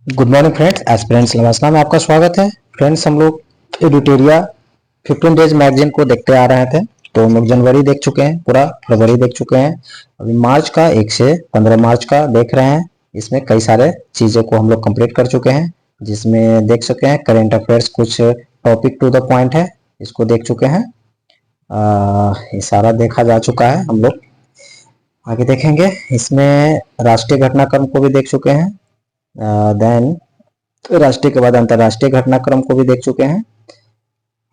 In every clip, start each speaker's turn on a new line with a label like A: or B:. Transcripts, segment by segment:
A: Good morning friends, aspirants लवासना में आपका स्वागत है। फ्रेंड्स, हम लोग एडिटोरिया 15 डेज मैगजीन को देखते आ रहे थे। तो हम लोग जनवरी देख चुके हैं, पूरा फरवरी देख चुके हैं, अभी मार्च का 1 से 15 मार्च का देख रहे हैं। इसमें कई सारे चीज़ों को हम लोग कंप्लीट कर चुके हैं, जिसमें देख सके हैं करेंट अफेयर्स, कुछ टॉपिक टू द पॉइंट है, इसको देख चुके हैं। ये सारा देखा जा चुका है। हम लोग आगे देखेंगे, इसमें राष्ट्रीय घटनाक्रम को भी देख चुके हैं। देन राष्ट्रीय के बाद अंतर्राष्ट्रीय घटनाक्रम को भी देख चुके हैं।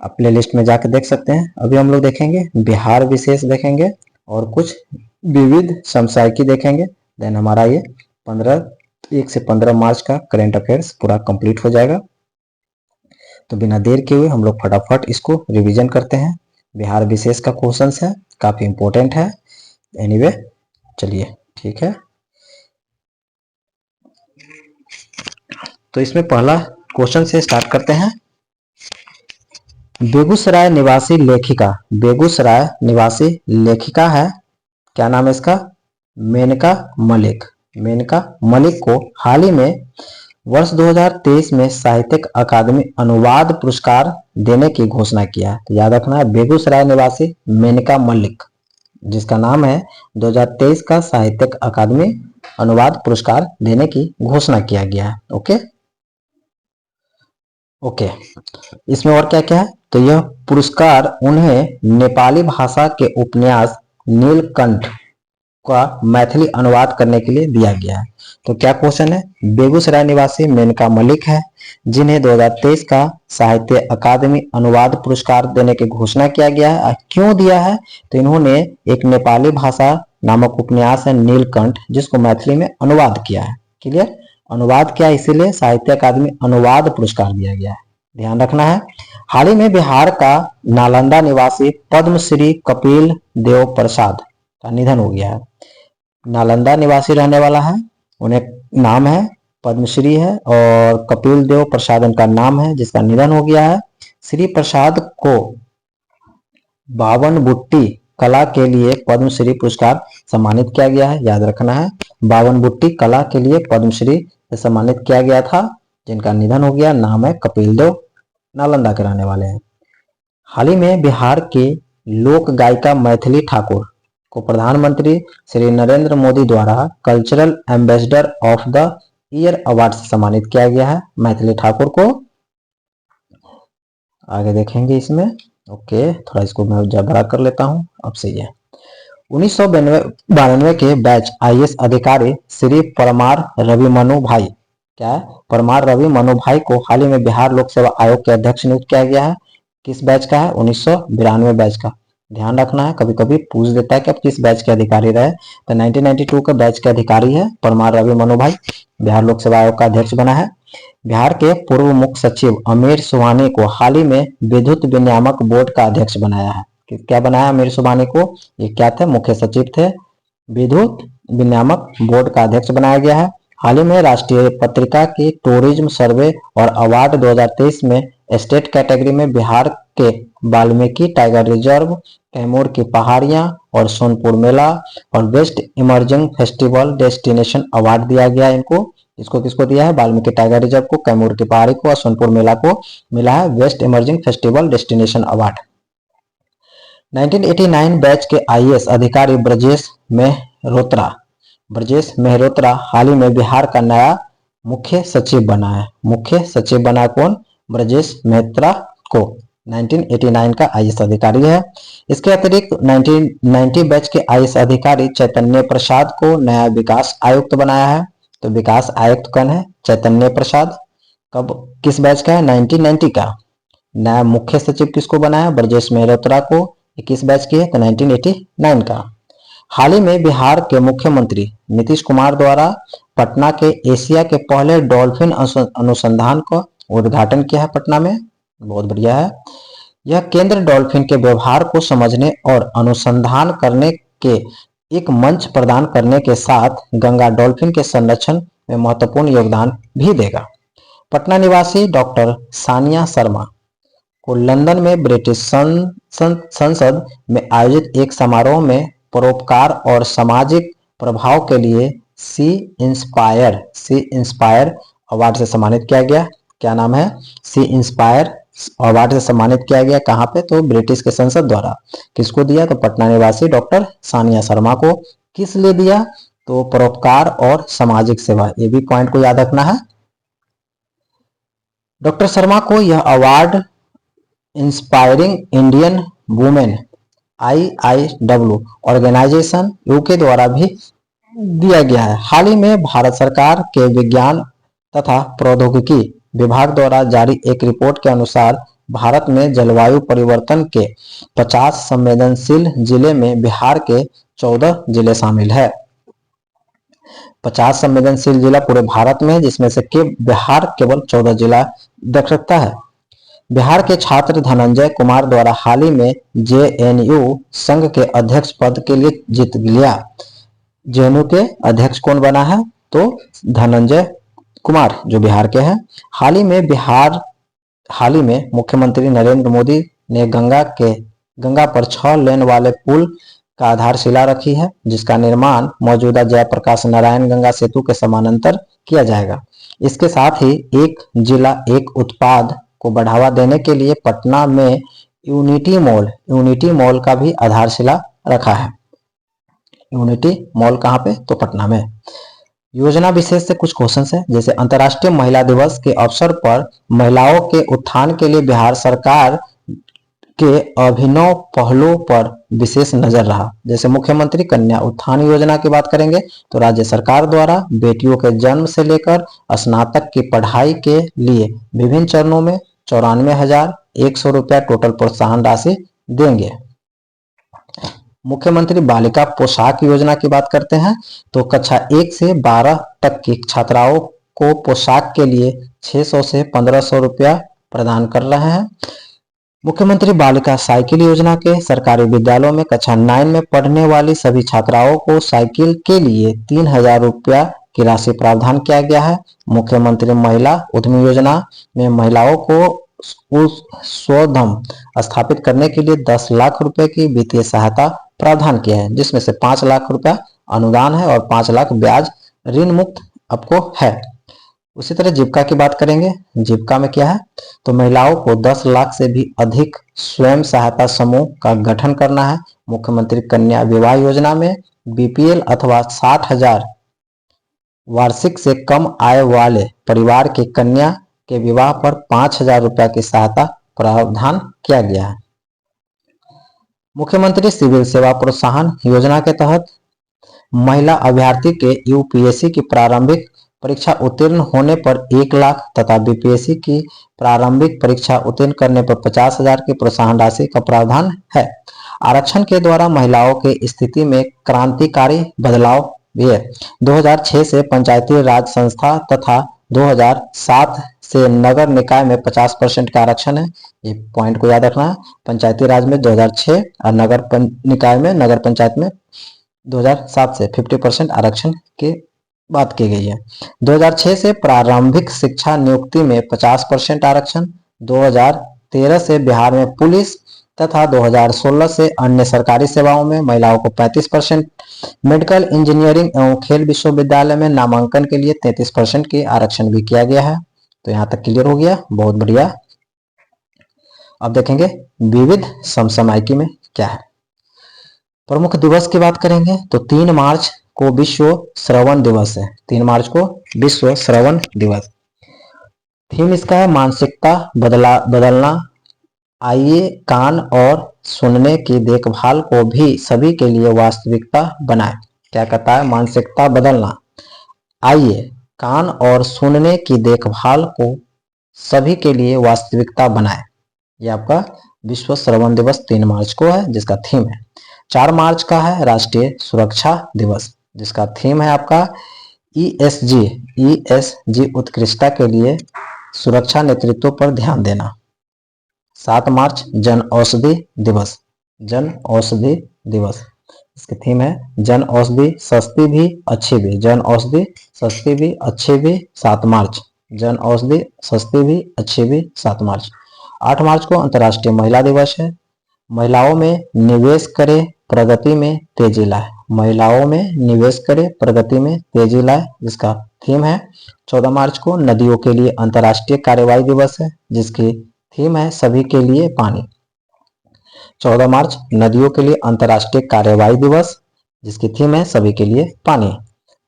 A: आप प्ले लिस्ट में जाकर देख सकते हैं। अभी हम लोग देखेंगे बिहार विशेष देखेंगे और कुछ विविध समसामयिकी देखेंगे। देन हमारा ये 1 से 15 मार्च का करेंट अफेयर्स पूरा कंप्लीट हो जाएगा। तो बिना देर के हुए हम लोग फटाफट इसको रिवीजन करते हैं। बिहार विशेष का क्वेश्चन है, काफी इंपॉर्टेंट है। एनीवे, चलिए ठीक है। तो इसमें पहला क्वेश्चन से स्टार्ट करते हैं। बेगूसराय निवासी लेखिका, बेगूसराय निवासी लेखिका है, क्या नाम है इसका? मेनका मलिक। मेनका मलिक को हाल ही में वर्ष 2023 में साहित्यिक अकादमी अनुवाद पुरस्कार देने की घोषणा किया है। तो याद रखना है, बेगूसराय निवासी मेनका मलिक, जिसका नाम है 2023 का साहित्यिक अकादमी अनुवाद पुरस्कार देने की घोषणा किया गया है। ओके, इसमें और क्या क्या है? तो यह पुरस्कार उन्हें नेपाली भाषा के उपन्यास नीलकंठ का मैथिली अनुवाद करने के लिए दिया गया है। तो क्या क्वेश्चन है? बेगूसराय निवासी मेनका मलिक है, जिन्हें 2023 का साहित्य अकादमी अनुवाद पुरस्कार देने की घोषणा किया गया है। क्यों दिया है? तो इन्होंने एक नेपाली भाषा नामक उपन्यास है नीलकंठ, जिसको मैथिली में अनुवाद किया है। क्लियर? अनुवाद किया, इसीलिए साहित्य अकादमी अनुवाद पुरस्कार दिया गया है। ध्यान रखना है। हाल ही में बिहार का नालंदा निवासी पद्मश्री कपिल देव प्रसाद का निधन हो गया है। नालंदा निवासी रहने वाला है, उन्हें नाम है पद्मश्री है, और कपिल देव प्रसाद उनका नाम है, जिसका निधन हो गया है। श्री प्रसाद को बावन बुट्टी कला के लिए पद्मश्री पुरस्कार सम्मानित किया गया है। याद रखना है, बावन बुट्टी कला के लिए पद्मश्री से सम्मानित किया गया था, जिनका निधन हो गया। नाम है कपिल देव, नालंदा के रहने वाले हैं। हाल ही में बिहार के लोक गायिका मैथिली ठाकुर को प्रधानमंत्री श्री नरेंद्र मोदी द्वारा cultural ambassador of the year award से सम्मानित किया गया है मैथिली ठाकुर को। आगे देखेंगे इसमें। ओके, थोड़ा इसको मैं बड़ा कर लेता हूं। अब सही है। 1992 के बैच आईएएस अधिकारी श्री परमार रवि मनु भाई, क्या है? परमार रवि मनु भाई को हाल ही में बिहार लोक सेवा आयोग के अध्यक्ष नियुक्त किया गया है। किस बैच का है? 1992 बैच का। ध्यान रखना है, कभी कभी पूछ देता है कि आप किस बैच के अधिकारी रहे। तो 1992 के बैच के अधिकारी है परमार रवि मनु भाई, बिहार लोक सेवा आयोग का अध्यक्ष बना है। बिहार के पूर्व मुख्य सचिव अमीर सुबहानी को हाल ही में विद्युत विनियामक बोर्ड का अध्यक्ष बनाया है। क्या बनाया अमीर सुबहानी को? ये क्या थे? मुख्य सचिव थे। विद्युत विनियामक बोर्ड का अध्यक्ष बनाया गया है। हाल ही में राष्ट्रीय पत्रिका की टूरिज्म सर्वे और अवार्ड 2023 में स्टेट कैटेगरी में बिहार के वाल्मीकि टाइगर रिजर्व, कैमूर की पहाड़ियां और सोनपुर मेला और best emerging festival destination award दिया गया है इनको। इसको किसको दिया है? वाल्मीकि टाइगर रिजर्व को, कैमूर की पहाड़ी को और सोनपुर मेला को मिला है best emerging festival destination award. 1989 batch के आईएएस अधिकारी ब्रजेश मेहरोत्रा हाल ही में बिहार का नया मुख्य सचिव बना है। मुख्य सचिव बना कौन? ब्रजेश मेहता को। 1989 का आईएएस अधिकारी है। इसके अतिरिक्त 1990 बैच के आईएएस अधिकारी चैतन्य प्रसाद को नया विकास आयुक्त बनाया है। तो विकास आयुक्त कौन है? चैतन्य प्रसाद। कब, किस बैच का है? 1990 का। नया मुख्य सचिव किसको बनाया? ब्रजेश मेहरोत्रा को। 21 बैच की है, तो 1989 का। हाल ही में बिहार के मुख्यमंत्री नीतीश कुमार द्वारा पटना के एशिया के पहले डॉल्फिन अनुसंधान का उद्घाटन किया है पटना में। बहुत बढ़िया है। यह केंद्र डॉल्फिन के व्यवहार को समझने और अनुसंधान करने के एक मंच प्रदान करने के साथ गंगा डॉल्फिन के संरक्षण में महत्वपूर्ण योगदान भी देगा। पटना निवासी डॉक्टर सानिया शर्मा को लंदन में ब्रिटिश संसद में आयोजित एक समारोह में परोपकार और सामाजिक प्रभाव के लिए सी इंस्पायर अवार्ड से सम्मानित किया गया। क्या नाम है? सी इंस्पायर अवार्ड से सम्मानित किया गया। कहाँ पे? तो ब्रिटिश के संसद द्वारा। किसको दिया? तो पटना निवासी डॉक्टर सानिया शर्मा को। किस लिए दिया? तो परोपकार और सामाजिक सेवा। ये भी पॉइंट को याद रखना है। डॉक्टर शर्मा को यह award inspiring Indian women IIW organization UK द्वारा भी दिया गया है। हाल ही में भारत सरकार के विज्ञान तथा प्रौद्योगिकी विभाग द्वारा जारी एक रिपोर्ट के अनुसार भारत में जलवायु परिवर्तन के 50 संवेदनशील जिले में बिहार के 14 जिले शामिल है। 50 संवेदनशील जिला पूरे भारत में, जिसमें से बिहार केवल 14 जिला देख सकता है। बिहार के छात्र धनंजय कुमार द्वारा हाल ही में JNU संघ के अध्यक्ष पद के लिए जीत लिया। JNU के अध्यक्ष कौन बना है? तो धनंजय कुमार, जो बिहार के हैं। हाल ही में मुख्यमंत्री नरेंद्र मोदी ने गंगा पर 6 लेन वाले पुल का आधारशिला रखी है, जिसका निर्माण मौजूदा जयप्रकाश नारायण गंगा सेतु के समानांतर किया जाएगा। इसके साथ ही एक जिला एक उत्पाद को बढ़ावा देने के लिए पटना में यूनिटी मॉल का भी आधारशिला रखा है। यूनिटी मॉल कहाँ पे? तो पटना में। योजना विशेष से कुछ क्वेश्चंस है, जैसे अंतर्राष्ट्रीय महिला दिवस के अवसर पर महिलाओं के उत्थान के लिए बिहार सरकार के अभिनव पहलों पर विशेष नजर रहा। जैसे मुख्यमंत्री कन्या उत्थान योजना की बात करेंगे तो राज्य सरकार द्वारा बेटियों के जन्म से लेकर स्नातक की पढ़ाई के लिए विभिन्न चरणों में 94,100 रुपया टोटल प्रोत्साहन राशि देंगे। मुख्यमंत्री बालिका पोशाक योजना की बात करते हैं तो कक्षा 1 से 12 तक की छात्राओं को पोशाक के लिए 600 से 1500 रुपया प्रदान कर रहे हैं। मुख्यमंत्री बालिका साइकिल योजना के सरकारी विद्यालयों में कक्षा 9 में पढ़ने वाली सभी छात्राओं को साइकिल के लिए 3,000 रुपया की राशि प्रावधान किया गया है। मुख्यमंत्री महिला उद्यमी योजना में महिलाओं को स्वोद्यम स्थापित करने के लिए 10 लाख रुपए की वित्तीय सहायता प्रावधान किया है, जिसमें से 5 लाख रुपया अनुदान है और 5 लाख ब्याज ऋण मुक्त आपको है। उसी तरह जीविका की बात करेंगे। जीविका में क्या है? तो महिलाओं को 10 लाख से भी अधिक स्वयं सहायता समूह का गठन करना है। मुख्यमंत्री कन्या विवाह योजना में BPL अथवा 60,000 वार्षिक से कम आय वाले परिवार की कन्या के विवाह पर 5,000 रुपया की सहायता प्रावधान किया गया है। मुख्यमंत्री सिविल सेवा प्रोत्साहन योजना के तहत महिला अभ्यर्थी के UPSC की प्रारंभिक परीक्षा उत्तीर्ण होने पर 1 लाख तथा BPSC की प्रारंभिक परीक्षा उत्तीर्ण करने पर 50,000 की प्रोत्साहन राशि का प्रावधान है। आरक्षण के द्वारा महिलाओं की स्थिति में क्रांतिकारी बदलाव भी है। 2006 से पंचायती राज संस्था तथा 2007 से नगर निकाय में 50% का आरक्षण है। ये पॉइंट को याद रखना है। पंचायती राज में 2006 और नगर निकाय में नगर पंचायत में 2007 से 50% आरक्षण की बात की गई है। 2006 से प्रारंभिक शिक्षा नियुक्ति में 50% आरक्षण, 2013 से बिहार में पुलिस तथा 2016 से अन्य सरकारी सेवाओं में महिलाओं को 35%, मेडिकल इंजीनियरिंग एवं खेल विश्वविद्यालय में नामांकन के लिए 33% की आरक्षण भी किया गया है। तो यहाँ तक क्लियर हो गया, बहुत बढ़िया। अब देखेंगे विविध समसामयिकी में क्या है। प्रमुख दिवस की बात करेंगे तो 3 मार्च को विश्व श्रवण दिवस है। 3 मार्च को विश्व श्रवण दिवस। थीम इसका है मानसिकता बदलना। आइए कान और सुनने की देखभाल को भी सभी के लिए वास्तविकता बनाए। क्या कहता है? मानसिकता बदलना। आइए कान और सुनने की देखभाल को सभी के लिए वास्तविकता बनाए। यह आपका विश्व श्रवण दिवस 3 मार्च को है, जिसका थीम है। 4 मार्च का है राष्ट्रीय सुरक्षा दिवस, जिसका थीम है आपका ESG उत्कृष्टता के लिए सुरक्षा नेतृत्व पर ध्यान देना। 7 मार्च जन औषधि दिवस। जन औषधि दिवस, इसकी थीम है जन औषधि सस्ती भी अच्छी भी। जन औषधि सस्ती भी अच्छी भी 7 मार्च। जन औषधि सस्ती भी अच्छी भी 7 मार्च। 8 मार्च को अंतर्राष्ट्रीय महिला दिवस है। महिलाओं में निवेश करे, प्रगति में तेजी लाए। महिलाओं में निवेश करे, प्रगति में तेजी लाए, जिसका थीम है 14 मार्च को नदियों के लिए अंतर्राष्ट्रीय कार्यवाही दिवस है, जिसकी थीम है सभी के लिए पानी। 14 मार्च नदियों के लिए अंतर्राष्ट्रीय कार्यवाही दिवस, जिसकी थीम है सभी के लिए पानी।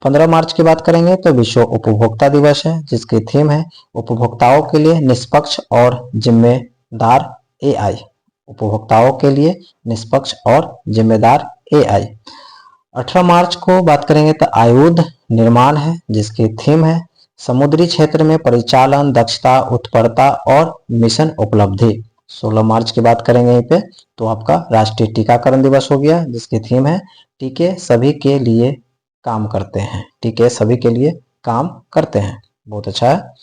A: 15 मार्च की बात करेंगे तो विश्व उपभोक्ता दिवस है, जिसकी थीम है उपभोक्ताओं के लिए निष्पक्ष और जिम्मेदार एआई। उपभोक्ताओं के लिए निष्पक्ष और जिम्मेदार एआई। 18 मार्च को बात करेंगे तो आयुध निर्माण है, जिसकी थीम है समुद्री क्षेत्र में परिचालन दक्षता, उत्परता और मिशन उपलब्धि। 16 मार्च की बात करेंगे यहीं पे तो आपका राष्ट्रीय टीकाकरण दिवस हो गया, जिसकी थीम है टीके सभी के लिए काम करते हैं। टीके सभी के लिए काम करते हैं, बहुत अच्छा है।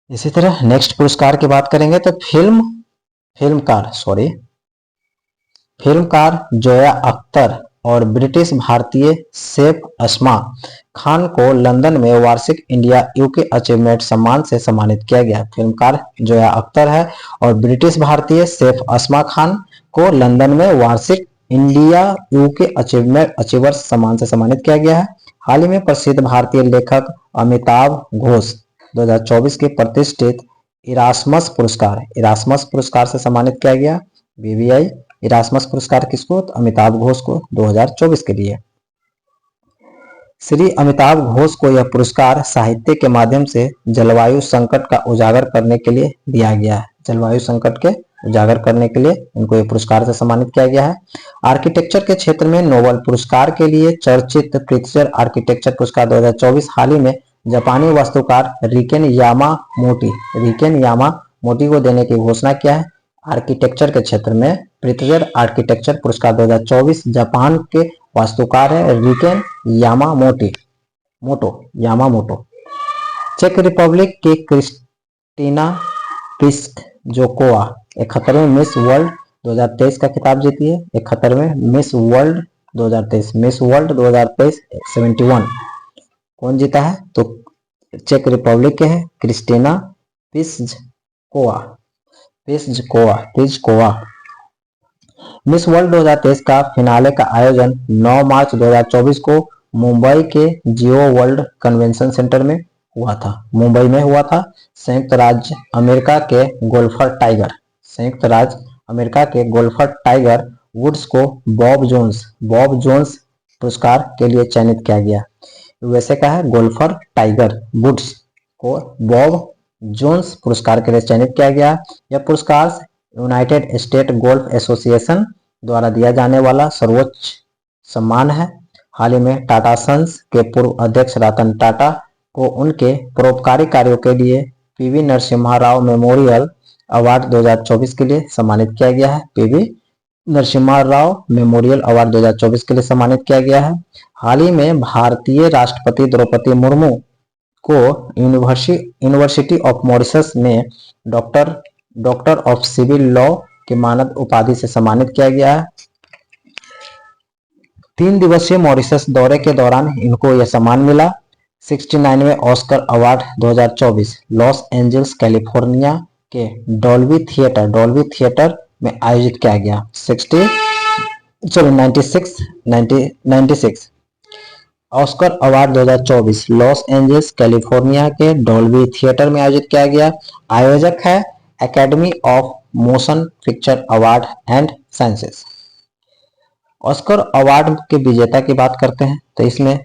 A: इसी तरह नेक्स्ट पुरस्कार की बात करेंगे तो फिल्मकार जोया अख्तर और ब्रिटिश भारतीय सेफ अस्मा खान को लंदन में वार्षिक इंडिया यूके अचीवमेंट सम्मान से सम्मानित किया गया। फिल्मकार जोया अख्तर है और ब्रिटिश भारतीय सेफ अस्मा खान को लंदन में वार्षिक इंडिया यूके अचीवर्स सम्मान से सम्मानित किया गया है। हाल ही में प्रसिद्ध भारतीय लेखक अमिताभ घोष 2024 के प्रतिष्ठित इरास्मस पुरस्कार से सम्मानित किया गया। बीबीआई इरास्मस पुरस्कार किसको? तो अमिताभ घोष को 2024 के लिए। श्री अमिताभ घोष को यह पुरस्कार साहित्य के माध्यम से जलवायु संकट का उजागर करने के लिए दिया गया है। जलवायु संकट के उजागर करने के लिए इनको यह पुरस्कार से सम्मानित किया गया है। आर्किटेक्चर के क्षेत्र में नोबेल पुरस्कार के लिए चर्चित प्रित्जर आर्किटेक्चर पुरस्कार 2024 हाल ही में जापानी वास्तुकार रिकेन यामामोटी को देने की घोषणा किया है। आर्किटेक्चर के क्षेत्र में प्रित्जर आर्किटेक्चर पुरस्कार 2024 जापान के वास्तुकार है रिकेन यामामोटो। चेक रिपब्लिक की क्रिस्टीना पिस्कजोकोवा 71वें मिस वर्ल्ड 2023 का खिताब जीती है। 71वें मिस वर्ल्ड 2023 71 कौन जीता है? तो चेक रिपब्लिक के है क्रिस्टीना पिस्कजोकोवा। मिस वर्ल्ड 2023 का फिनाले का आयोजन 9 मार्च 2024 को मुंबई के जियो वर्ल्ड कन्वेंशन सेंटर में हुआ था। संयुक्त राज्य अमेरिका के गोल्फर टाइगर वुड्स को बॉब जोन्स पुरस्कार के लिए चयनित किया गया। यूएसए का है गोल्फर टाइगर वुड्स को बॉब जोन्स पुरस्कार के लिए चयनित किया गया। यह पुरस्कार यूनाइटेड स्टेट गोल्फ एसोसिएशन द्वारा दिया जाने वाला सर्वोच्च सम्मान है। हाल ही में टाटा सन्स के पूर्व अध्यक्ष रतन टाटा को उनके परोपकारी कार्यों के लिए PV Narasimha Rao memorial award 2024 के लिए सम्मानित किया गया है। PV Narasimha Rao memorial award 2024 के लिए सम्मानित किया गया है। हाल ही में भारतीय राष्ट्रपति द्रौपदी मुर्मू को यूनिवर्सिटी ऑफ मॉरिशस में डॉक्टर ऑफ सिविल लॉ के मानद उपाधि से सम्मानित किया गया है। 3 दिवसीय मॉरिशस दौरे के दौरान इनको यह सम्मान मिला। 69वें Oscar award 2024 Los Angeles California के डॉल्बी थिएटर में आयोजित किया गया। 96 Oscar award 2024 Los Angeles California के डॉल्बी थिएटर में आयोजित किया गया। आयोजक है Academy of Motion Picture Award and Sciences. Oscar award के विजेता की बात करते हैं तो इसमें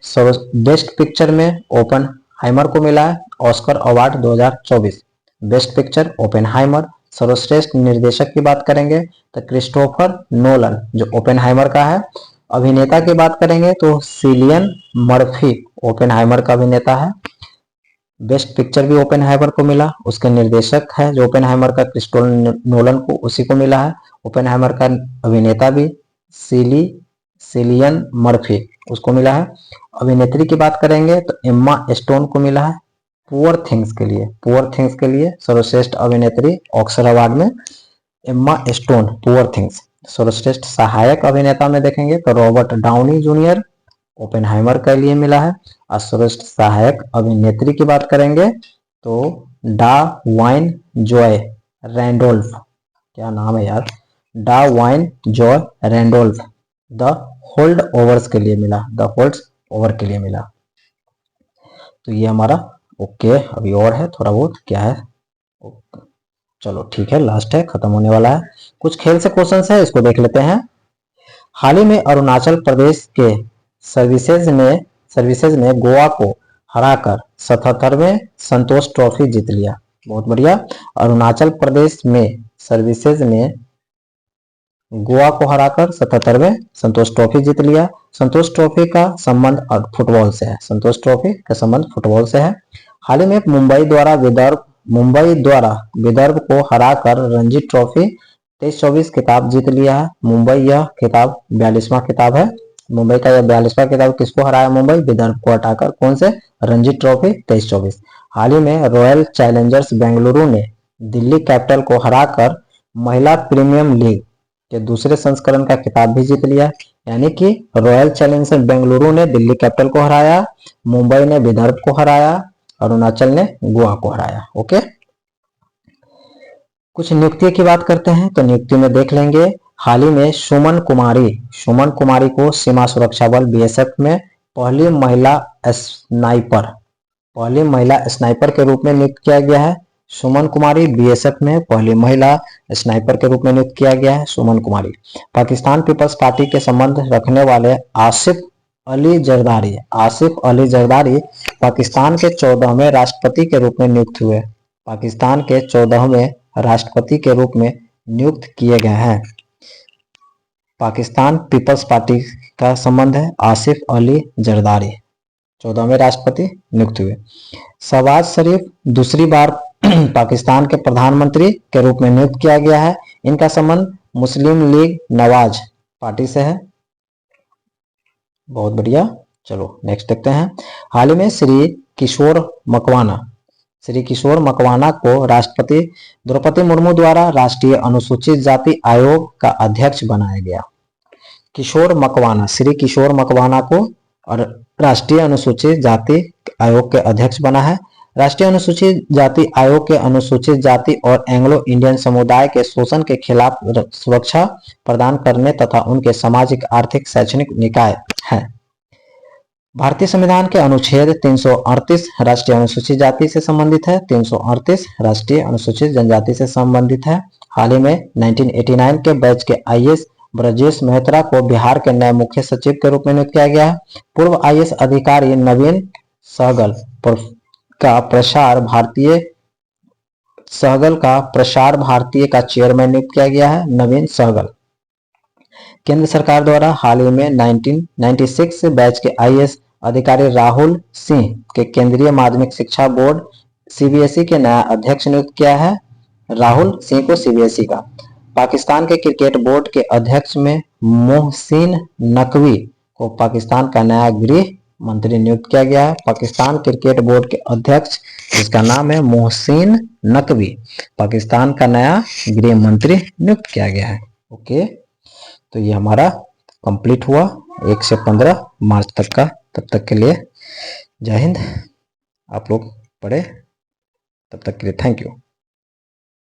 A: बेस्ट पिक्चर में ओपेनहाइमर को मिला है Oscar award 2024। Best picture Oppenheimer. सर्वश्रेष्ठ निर्देशक की बात करेंगे तो क्रिस्टोफर नोलन जो ओपेनहाइमर का है। अभिनेता की बात करेंगे तो सिलियन मर्फी ओपेनहाइमर का अभिनेता है। बेस्ट पिक्चर भी ओपेनहाइमर को मिला। उसके निर्देशक है जो ओपेनहाइमर का क्रिस्टोफर नोलन को उसी को मिला है। ओपेनहाइमर का अभिनेता भी सिलियन मर्फी उसको मिला है। अभिनेत्री की बात करेंगे तो एम्मा स्टोन को मिला है पुअर थिंग्स के लिए सर्वश्रेष्ठ अभिनेत्री ऑस्कर अवार्ड में एम्मा स्टोन पुअर थिंग्स। सर्वश्रेष्ठ सहायक अभिनेता में देखेंगे तो रॉबर्ट डाउनी जूनियर ओपेनहाइमर के लिए मिला है। और सर्वश्रेष्ठ सहायक अभिनेत्री की बात करेंगे तो डा वाइन जॉय रैंडोल्फ, क्या नाम है यार, डा wine Joy Randolph the hold overs के लिए मिला, द होल्ड ओवर के लिए मिला। तो ये हमारा ओके। अभी और है थोड़ा बहुत, क्या है, चलो ठीक है, लास्ट है, खत्म होने वाला है। कुछ खेल से क्वेश्चन है, इसको देख लेते हैं। हाल ही में अरुणाचल प्रदेश के सर्विसेज ने गोवा को हराकर 77वें संतोष ट्रॉफी जीत लिया। बहुत बढ़िया। अरुणाचल प्रदेश में सर्विसेज ने गोवा को हराकर 77वें संतोष ट्रॉफी जीत लिया। संतोष ट्रॉफी का संबंध फुटबॉल से है, संतोष ट्रॉफी का संबंध फुटबॉल से है। हाल ही में मुंबई द्वारा विदर्भ को हराकर रणजी ट्रॉफी 23-24 खिताब जीत लिया है। मुंबई यह खिताब 42वां खिताब है। मुंबई का यह 42वां खिताब किसको हराया? मुंबई विदर्भ को हटाकर। कौन से? रणजी ट्रॉफी 23-24। हाल ही में रॉयल चैलेंजर्स बेंगलुरु ने दिल्ली कैपिटल को हराकर महिला प्रीमियम लीग के दूसरे संस्करण का खिताब भी जीत लिया। यानी कि रॉयल चैलेंजर्स बेंगलुरु ने दिल्ली कैपिटल को हराया, मुंबई ने विदर्भ को हराया, अरुणाचल ने गोवा को हराया। ओके, कुछ नियुक्ति की बात करते हैं तो नियुक्ति में देख लेंगे। हाल ही में सुमन कुमारी को सीमा सुरक्षा बल बीएसएफ में पहली महिला स्नाइपर के रूप में नियुक्त किया गया है। सुमन कुमारी बीएसएफ में पहली महिला स्नाइपर के रूप में नियुक्त किया गया है। सुमन कुमारी। पाकिस्तान पीपल्स पार्टी के संबंध रखने वाले आसिफ अली जरदारी पाकिस्तान के 14वें राष्ट्रपति के रूप में नियुक्त हुए। पाकिस्तान के 14वें राष्ट्रपति के रूप में नियुक्त किए गए हैं। पाकिस्तान पीपल्स पार्टी का संबंध है आसिफ अली जरदारी, 14वें राष्ट्रपति नियुक्त हुए। शहबाज शरीफ दूसरी बार पाकिस्तान के प्रधानमंत्री के रूप में नियुक्त किया गया है। इनका संबंध मुस्लिम लीग नवाज पार्टी से है। बहुत बढ़िया। चलो नेक्स्ट देखते हैं। हाल ही में श्री किशोर मकवाना को राष्ट्रपति द्रौपदी मुर्मू द्वारा राष्ट्रीय अनुसूचित जाति आयोग का अध्यक्ष बनाया गया। श्री किशोर मकवाना को और राष्ट्रीय अनुसूचित जाति आयोग के अध्यक्ष बना है। राष्ट्रीय अनुसूचित जाति आयोग के अनुसूचित जाति और एंग्लो इंडियन समुदाय के शोषण के खिलाफ सुरक्षा प्रदान करने तथा उनके सामाजिक, आर्थिक, शैक्षणिक निकाय है। भारतीय संविधान के अनुच्छेद 338 राष्ट्रीय अनुसूचित जाति से संबंधित है। 338 राष्ट्रीय अनुसूचित जनजाति से संबंधित है। हाल ही में 1989 के बैच के आईएएस ब्रजेश मेहता को बिहार के नए मुख्य सचिव के रूप में नियुक्त किया गया है। पूर्व आईएएस अधिकारी नवीन सहगल का प्रसार भारतीय का चेयरमैन नियुक्त किया गया है। नवीन सहगल। केंद्र सरकार द्वारा हाल ही में 1996 बैच के आईएएस अधिकारी राहुल सिंह के केंद्रीय माध्यमिक शिक्षा बोर्ड सीबीएसई के नया अध्यक्ष नियुक्त किया है। राहुल सिंह को सीबीएसई का। पाकिस्तान के क्रिकेट बोर्ड के अध्यक्ष में मोहसिन नकवी को पाकिस्तान का नया गृह मंत्री नियुक्त किया गया है। पाकिस्तान क्रिकेट बोर्ड के अध्यक्ष जिसका नाम है मोहसिन नकवी, पाकिस्तान का नया गृह मंत्री नियुक्त किया गया है। ओके, तो ये हमारा कंप्लीट हुआ 1 से 15 मार्च तक का। तब तक के लिए जय हिंद। आप लोग पढ़े, तब तक के लिए थैंक यू।